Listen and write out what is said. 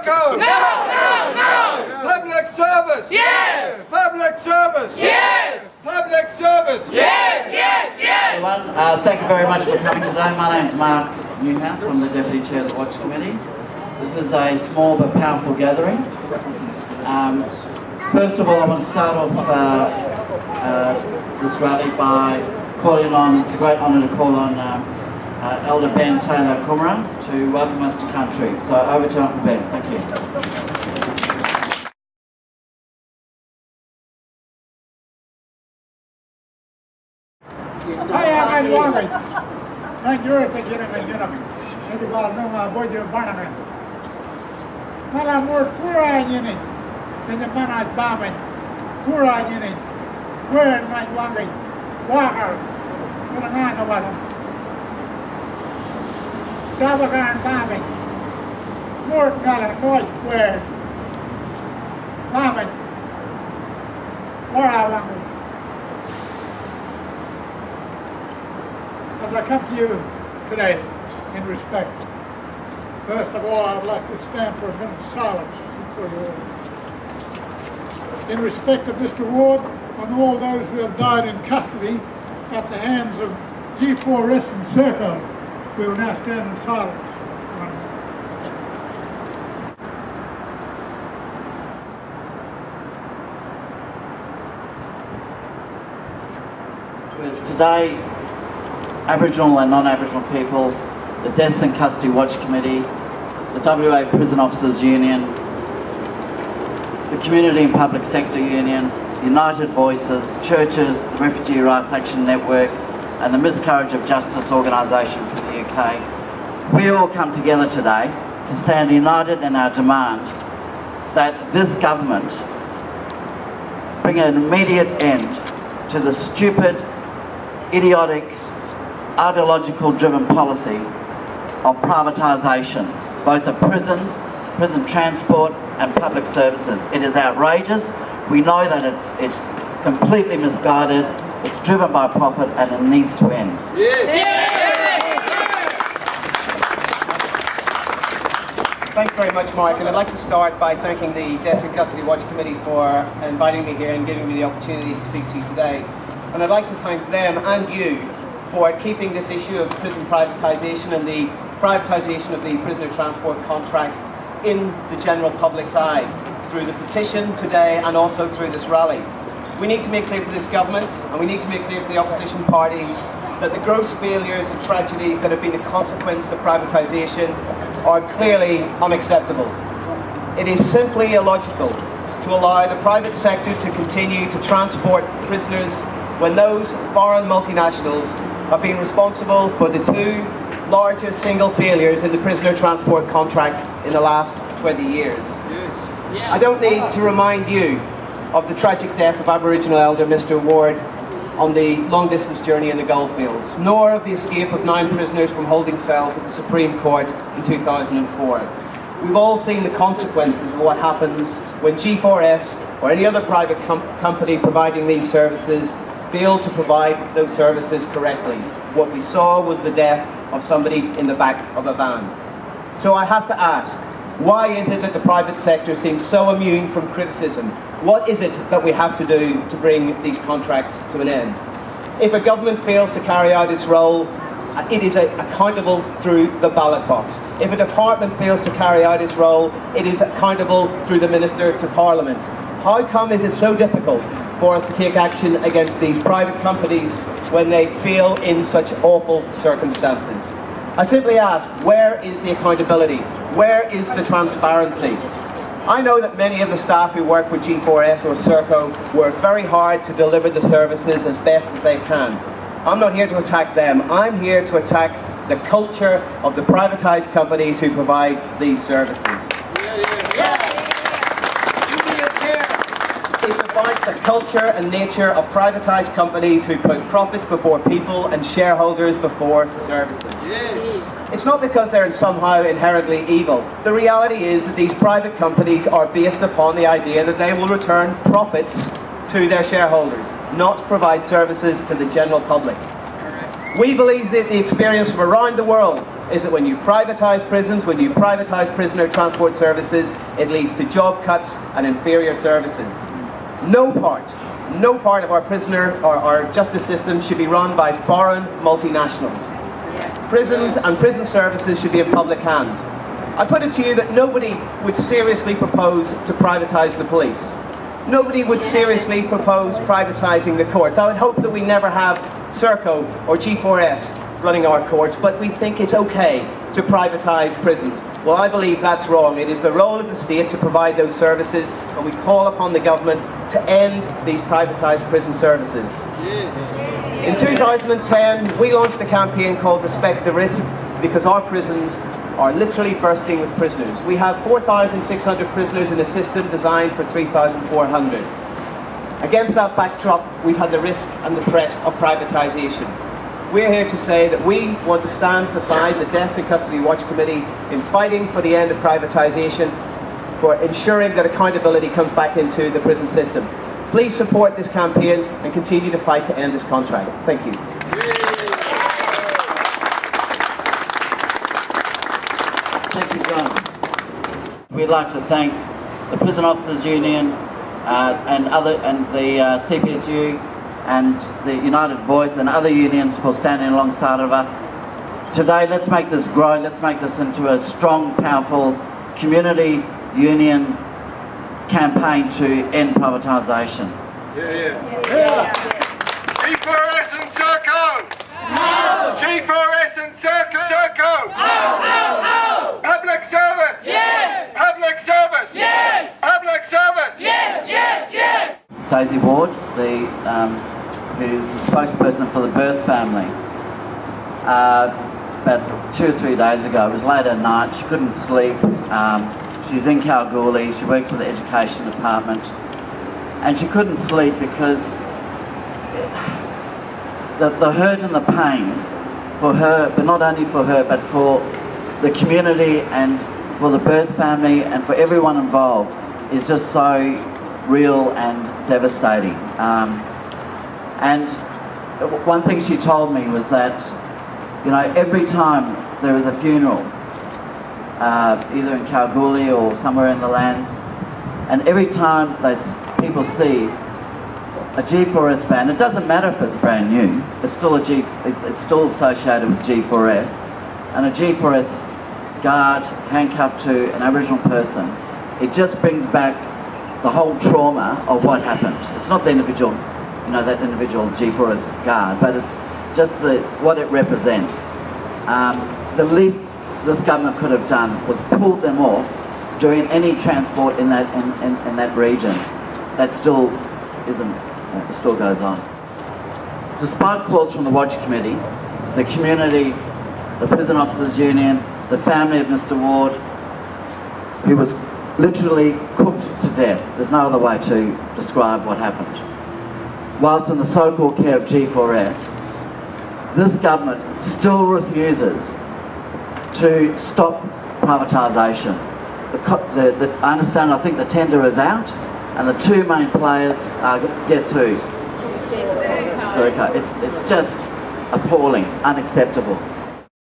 Serco! No, no, no! Public service! Yes! Public service! Yes! Public service! Yes, yes, yes! Everyone, thank you very much for coming today. My name's Marc Newhouse. I'm the Deputy Chair of the Welch Committee. This is a small but powerful gathering. First of all, I want to start off this rally by calling on, it's a great honour to call on Elder Ben Taylor Kumara to welcome us to country. So over to Uncle Ben. Thank you. As I come to you today in respect, first of all, I would like to stand for a minute of silence before you all. In respect of Mr. Ward and all those who have died in custody at the hands of G4S and Serco, we will now stand in silence. Today, Aboriginal and non-Aboriginal people, the Death and Custody Watch Committee, the WA Prison Officers Union, the Community and Public Sector Union, United Voices, churches, the Refugee Rights Action Network and the Miscarriage of Justice organisation from the UK, we all come together today to stand united in our demand that this government bring an immediate end to the stupid, idiotic, ideological-driven policy of privatisation, both of prisons, prison transport and public services. It is outrageous. We know that it's completely misguided, it's driven by profit and it needs to end. Thanks very much, Mark, and I'd like to start by thanking the Death and Custody Watch Committee for inviting me here and giving me the opportunity to speak to you today. And I'd like to thank them and you for keeping this issue of prison privatisation and the privatisation of the prisoner transport contract in the general public's eye through the petition today and also through this rally. We need to make clear to this government and we need to make clear to the opposition parties that the gross failures and tragedies that have been a consequence of privatisation are clearly unacceptable. It is simply illogical to allow the private sector to continue to transport prisoners when those foreign multinationals have been responsible for the two largest single failures in the prisoner transport contract in the last 20 years. I don't need to remind you of the tragic death of Aboriginal elder Mr. Ward on the long-distance journey in the goldfields, nor of the escape of 9 prisoners from holding cells at the Supreme Court in 2004. We've all seen the consequences of what happens when G4S or any other private company providing these services fail to provide those services correctly. What we saw was the death of somebody in the back of a van. So I have to ask, why is it that the private sector seems so immune from criticism? What is it that we have to do to bring these contracts to an end? If a government fails to carry out its role, it is accountable through the ballot box. If a department fails to carry out its role, it is accountable through the Minister to Parliament. How come is it so difficult for us to take action against these private companies when they fail in such awful circumstances? I simply ask, where is the accountability? Where is the transparency? I know that many of the staff who work with G4S or Serco work very hard to deliver the services as best as they can. I'm not here to attack them. I'm here to attack the culture of the privatised companies who provide these services. It's about the culture and nature of privatised companies who put profits before people and shareholders before services. It's not because they're somehow inherently evil. The reality is that these private companies are based upon the idea that they will return profits to their shareholders, not provide services to the general public. We believe that the experience from around the world is that when you privatise prisons, when you privatise prisoner transport services, it leads to job cuts and inferior services. No part of our prisoner or our justice system should be run by foreign multinationals. Prisons and prison services should be in public hands. I put it to you that nobody would seriously propose to privatise the police. Nobody would seriously propose privatising the courts. I would hope that we never have Serco or G4S running our courts, but we think it's okay to privatise prisons. Well, I believe that's wrong. It is the role of the state to provide those services, and we call upon the government to end these privatised prison services. In 2010, we launched a campaign called Respect the Risk, because our prisons are literally bursting with prisoners. We have 4,600 prisoners in a system designed for 3,400. Against that backdrop, we've had the risk and the threat of privatisation. We're here to say that we want to stand beside the Deaths in Custody Watch Committee in fighting for the end of privatisation, for ensuring that accountability comes back into the prison system. Please support this campaign and continue to fight to end this contract. Thank you. Thank you, John. We'd like to thank the Prison Officers Union and the CPSU and the United Voice and other unions for standing alongside of us. Today, let's make this grow. Let's make this into a strong, powerful community union campaign to end privatisation. G4S and Serco! No! G4S and Serco! No! Public service! Yes! Public service! Yes! Public service! Yes! Daisy Ward, who's the spokesperson for the birth family, about 2 or 3 days ago, it was late at night, she couldn't sleep, she's in Kalgoorlie, she works for the education department, and she couldn't sleep because the hurt and the pain for her, but not only for her, but for the community and for the birth family and for everyone involved, is just so real and devastating. And one thing she told me was that, you know, every time there is a funeral, either in Kalgoorlie or somewhere in the lands, and every time people see a G4S van, it doesn't matter if it's brand new, it's still it's still associated with G4S, and a G4S guard handcuffed to an Aboriginal person, it just brings back the whole trauma of what happened. It's not the individual, you know, that individual G4S guard, but it's just what it represents. The least this government could have done was pull them off doing any transport in that region. That still it still goes on. Despite calls from the Watch Committee, the community, the Prison Officers Union, the family of Mr. Ward, who was literally cooked to death, there's no other way to describe what happened, whilst in the so-called care of G4S, this government still refuses to stop privatisation. I understand, I think the tender is out, and the two main players are, guess who? Serco. It's just appalling, unacceptable.